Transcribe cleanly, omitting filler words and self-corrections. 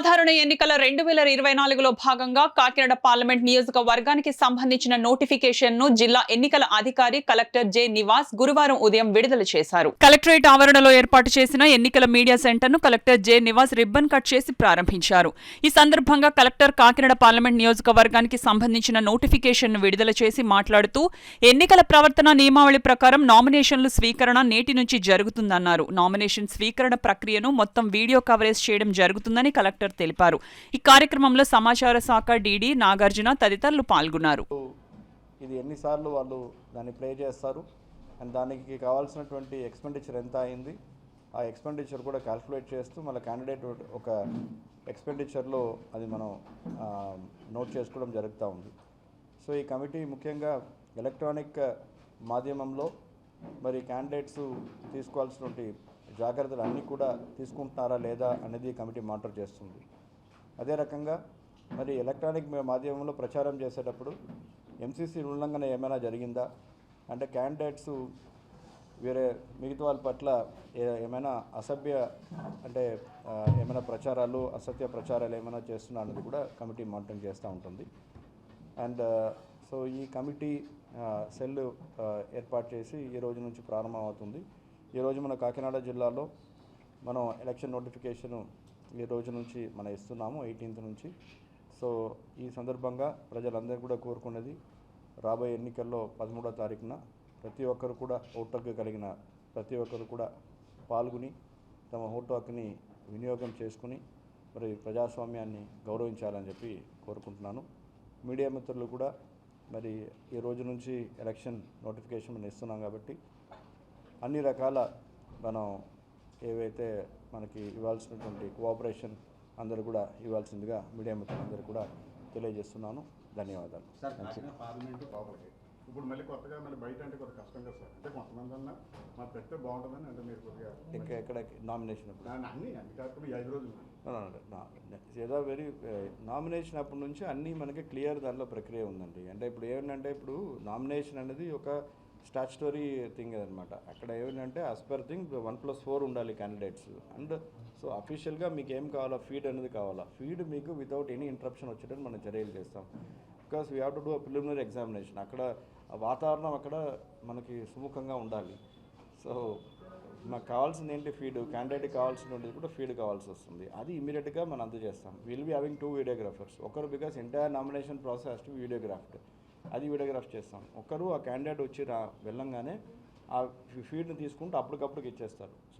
సాధారణ ఎన్నికల 2024లో భాగంగా కాకినాడ పార్లమెంట్ నియోజకవర్గానికి సంబంధించిన నోటిఫికేషన్ ను జిల్లా ఎన్నికల అధికారి కలెక్టర్ జె నివాస్ గురువారం ఉదయం విడుదల చేశారు. కలెక్టరేట్ ఆవరణలో ఏర్పాటు చేసిన ఎన్నికల మీడియా సెంటర్ ను collector J Nivas ribbon cut చేసి ప్రారంభించారు. ఈ సందర్భంగా కలెక్టర్ కాకినాడ పార్లమెంట్ నియోజకవర్గానికి సంబంధించిన నోటిఫికేషన్ ను విడుదల చేసి మాట్లాడుతూ ఎన్నికల ప్రవర్తన నియమావళి ప్రకారం నామినేషన్లు స్వీకరణ నేటి నుంచి జరుగుతుందన్నారు. నామినేషన్ స్వీకరణ ప్రక్రియను మొత్తం వీడియో కవరేజ్ చేయడం జరుగుతుందని కలెక్టర్ తెలిపారు. ఈ కార్యక్రమంలో సమాచార శాఖ డీడీ నాగార్జున తదితరులు పాల్గొన్నారు. ఇది ఎన్నిసార్లు వాళ్ళు దాన్ని ప్లే చేస్తారు అండ్ దానికి కావాల్సినటువంటి ఎక్స్పెండిచర్ ఎంత అయింది, ఆ ఎక్స్పెండిచర్ కూడా క్యాల్కులేట్ చేస్తూ మళ్ళీ క్యాండిడేట్ ఒక ఎక్స్పెండిచర్లో అది మనం నోట్ చేసుకోవడం జరుగుతూ ఉంది. సో ఈ కమిటీ ముఖ్యంగా ఎలక్ట్రానిక్ మాధ్యమంలో మరి క్యాండిడేట్స్ తీసుకోవాల్సినటువంటి జాగ్రత్తలు అన్నీ కూడా తీసుకుంటున్నారా లేదా అనేది కమిటీ మానిటర్ చేస్తుంది. అదే రకంగా మరి ఎలక్ట్రానిక్ మాధ్యమంలో ప్రచారం చేసేటప్పుడు ఎంసీసీ ఉల్లంఘన ఏమైనా జరిగిందా, అంటే క్యాండిడేట్స్ వేరే మిగతా వాళ్ళ పట్ల ఏమైనా అంటే ఏమైనా ప్రచారాలు అసత్య ప్రచారాలు ఏమైనా చేస్తున్నా అనేది కూడా కమిటీ మానిటరింగ్ చేస్తూ ఉంటుంది. అండ్ సో ఈ కమిటీ సెల్ ఏర్పాటు చేసి ఈ రోజు నుంచి ప్రారంభం అవుతుంది. ఈరోజు మన కాకినాడ జిల్లాలో మనం ఎలక్షన్ నోటిఫికేషను ఈ రోజు నుంచి మనం ఇస్తున్నాము 18th నుంచి. సో ఈ సందర్భంగా ప్రజలందరూ కూడా కోరుకున్నది రాబోయే ఎన్నికల్లో 13వ తారీఖున ప్రతి ఒక్కరు కూడా ఓటు హక్కు కలిగిన ప్రతి ఒక్కరు కూడా పాల్గొని తమ ఓటు హక్కుని వినియోగం చేసుకుని మరి ప్రజాస్వామ్యాన్ని గౌరవించాలని చెప్పి కోరుకుంటున్నాను. మీడియా మిత్రులు కూడా మరి ఈ రోజు నుంచి ఎలక్షన్ నోటిఫికేషన్ మనం ఇస్తున్నాం కాబట్టి అన్ని రకాల మనం ఏవైతే మనకి ఇవ్వాల్సినటువంటి కోఆపరేషన్ అందరూ కూడా ఇవ్వాల్సిందిగా మీడియా మిత్రులందరూ కూడా తెలియజేస్తున్నాను. ధన్యవాదాలు. ఇప్పుడు మళ్ళీ కొత్తగా మళ్ళీ బయట అంటే కొద్దిగా కష్టం కదా సార్, అంటే కొంతమంది అన్నా మాకు పెడితే బాగుంటుందని అంటే మీరు కొద్దిగా ఎక్కడ నామినేషన్ అన్నీ కాకుండా 5 రోజులు ఏదో వెరీ నామినేషన్ అప్పటి నుంచి అన్నీ మనకి క్లియర్ దానిలో ప్రక్రియ ఉందండి. అంటే ఇప్పుడు ఏమంటే ఇప్పుడు నామినేషన్ అనేది ఒక స్టాచ్యుటరీ థింగ్ అనమాట. అక్కడ ఏమంటే యాజ్ పర్ థింగ్ 1+4 ఉండాలి క్యాండిడేట్స్. అండ్ సో అఫీషియల్గా మీకు ఏం కావాలా, ఫీడ్ అనేది కావాలా, ఫీడ్ మీకు వితౌట్ ఎనీ ఇంటరప్షన్ వచ్చేటట్టు మనం చర్యలు చేస్తాం. Because we have to do a preliminary examination. అక్కడ వాతావరణం అక్కడ మనకి సుముఖంగా ఉండాలి. సో మాకు కావాల్సింది ఏంటి, ఫీడ్, క్యాండిడేట్కి కావాల్సినది కూడా ఫీడ్ కావాల్సి వస్తుంది. అది ఇమీడియట్గా మనం అందజేస్తాం. Will be having 2 videographers. ఒకరు because entire nomination process to videographed, అది వీడియోగ్రాఫ్ చేస్తాం. ఒకరు ఆ క్యాండిడేట్ వచ్చి వెళ్ళంగానే ఆ ఫీడ్ని తీసుకుంటూ అప్పటికప్పటికి ఇచ్చేస్తారు. సో